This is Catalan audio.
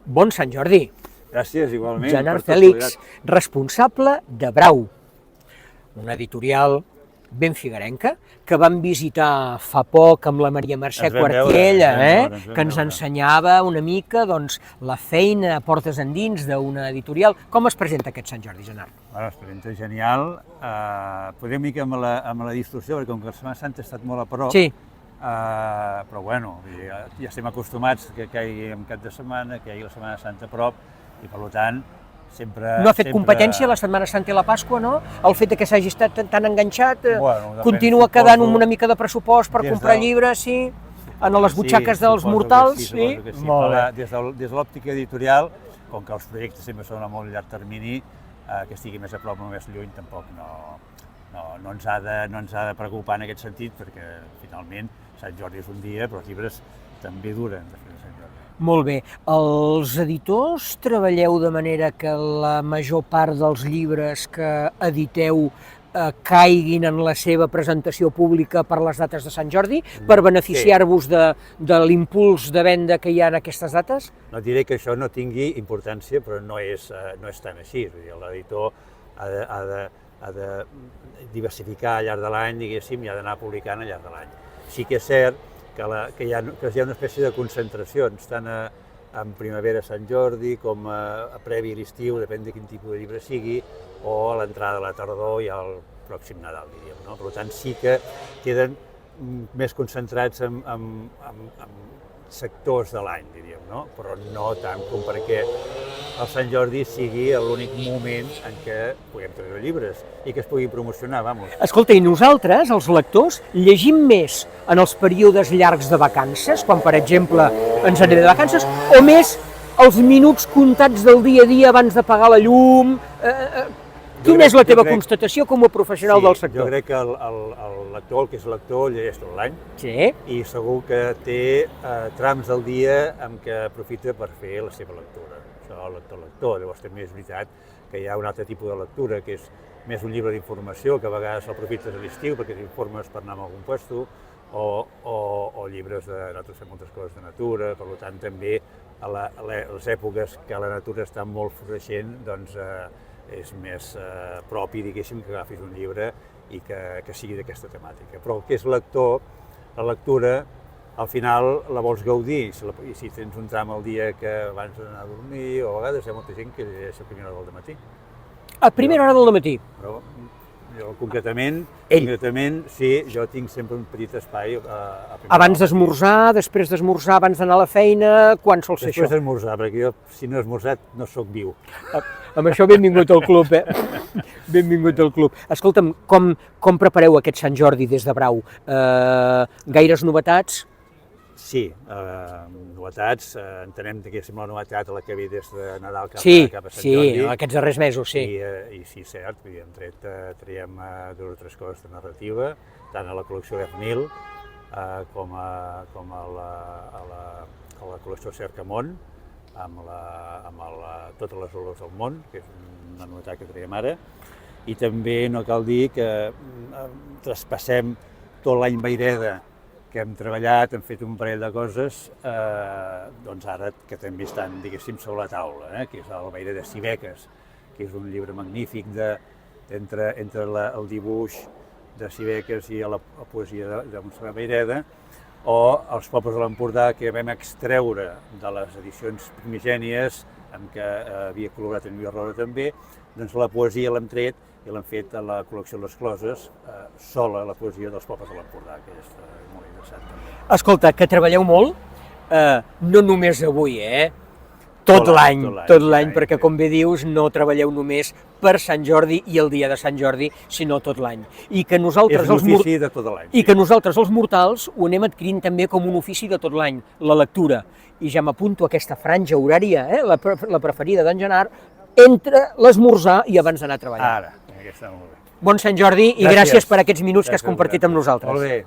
Bon Sant Jordi. Gràcies, igualment. Gerard Fèlix, responsable de Brau, una editorial ben figuerenca, que vam visitar fa poc amb la Maria Mercè Quartiella, que ens ensenyava una mica la feina a portes endins d'una editorial. Com es presenta aquest Sant Jordi, Gerard? Bueno, es presenta genial. Podem mica amb la distorsió, perquè com que la Setmana Santa ha estat molt a prop, sí. Però bueno, ja estem acostumats que caigui en cap de setmana, que hi hagi la Setmana Santa a prop, i per tant sempre... No ha fet competència la Setmana Santa i la Pasqua, no? El fet que s'hagi estat tan enganxat, continua quedant una mica de pressupost per comprar llibres, sí? En les butxaques dels mortals, sí? Molt bé. Des de l'òptica editorial, com que els projectes sempre són a molt llarg termini, que estigui més a prop o més lluny tampoc no ens ha de preocupar en aquest sentit, perquè finalment Sant Jordi és un dia, però els llibres també duren després de Sant Jordi. Molt bé. Els editors treballeu de manera que la major part dels llibres que editeu caiguin en la seva presentació pública per les dates de Sant Jordi, per beneficiar-vos de l'impuls de venda que hi ha en aquestes dates? No diré que això no tingui importància, però no és tan així. L'editor ha de diversificar al llarg de l'any, diguéssim, i ha d'anar publicant al llarg de l'any. Sí que és cert que hi ha una espècie de concentracions, tant en primavera Sant Jordi com a previ a l'estiu, depèn de quin tipus de llibre sigui, o a l'entrada de la tardor i al pròxim Nadal, diríem. Per tant, sí que queden més concentrats en sectors de l'any, diríem, però no tant com perquè el Sant Jordi sigui l'únic moment en què puguem treure llibres i que es puguin promocionar, vamos. Escolta, i nosaltres, els lectors, llegim més en els períodes llargs de vacances, quan, per exemple, ens anem de vacances, o més els minuts comptats del dia a dia abans de pagar la llum? Quina és la teva constatació com a professional del sector? Jo crec que el lector, el que és lector, llegeix tot l'any, i segur que té trams del dia en què aprofita per fer la seva lectura. Això el lector. Llavors també és veritat que hi ha un altre tipus de lectura, que és més un llibre d'informació, que a vegades aprofites a l'estiu perquè t'informes per anar a algun lloc, o llibres de fer moltes coses de natura. Per tant, també a les èpoques que la natura està molt floreixent, doncs és més propi, diguéssim, que agafis un llibre i que sigui d'aquesta temàtica. Però el que és lector, la lectura, al final la vols gaudir, i si tens un tram al dia que abans d'anar a dormir, o a vegades hi ha molta gent que llegeix a primera hora del matí. A primera hora del matí? Però jo concretament, sí, jo tinc sempre un petit espai a primera hora. Abans d'esmorzar, després d'esmorzar, abans d'anar a la feina, quan sol ser això? Després d'esmorzar, perquè jo, si no he esmorzat, no sóc viu. Amb això benvingut al club, Benvingut al club. Escolta'm, com prepareu aquest Sant Jordi des de Brau? Gaires novetats? Sí, novetats, entenem que és la novetat a la que ve des de Nadal cap a Sant Jordi. Sí, aquests darrers mesos, sí. I sí, cert, traiem dues o tres coses de narrativa, tant a la col·lecció F1000 com a la col·lecció Cercamont, amb totes les olors del món, que és una novetat que traiem ara, i també no cal dir que traspassem tot l'any Vayreda, que hem treballat, hem fet un parell de coses, doncs ara que també estan, diguéssim, sobre la taula, que és el Vayreda Sibeques, que és un llibre magnífic entre el dibuix de Sibeques i la poesia de Montserrat Vayreda, o els pobles de l'Empordà, que vam extreure de les edicions primigènies, en què havia col·laborat en Lluís Roda també, doncs la poesia l'hem tret i l'hem fet a la col·lecció Les Closes, sola la poesia dels pobles de l'Empordà, que és molt interessant també. Escolta, que treballeu molt, no només avui, tot l'any, perquè com bé dius, no treballeu només per Sant Jordi i el dia de Sant Jordi, sinó tot l'any. I que nosaltres, és un ofici de tot l'any. I que nosaltres, els mortals, ho anem adquirint també com un ofici de tot l'any, la lectura. I ja m'apunto a aquesta franja horària, la preferida d'en Gerard, entre l'esmorzar i abans d'anar a treballar. Ara, aquesta molt bé. Bon Sant Jordi i gràcies per aquests minuts que has compartit amb nosaltres. Molt bé.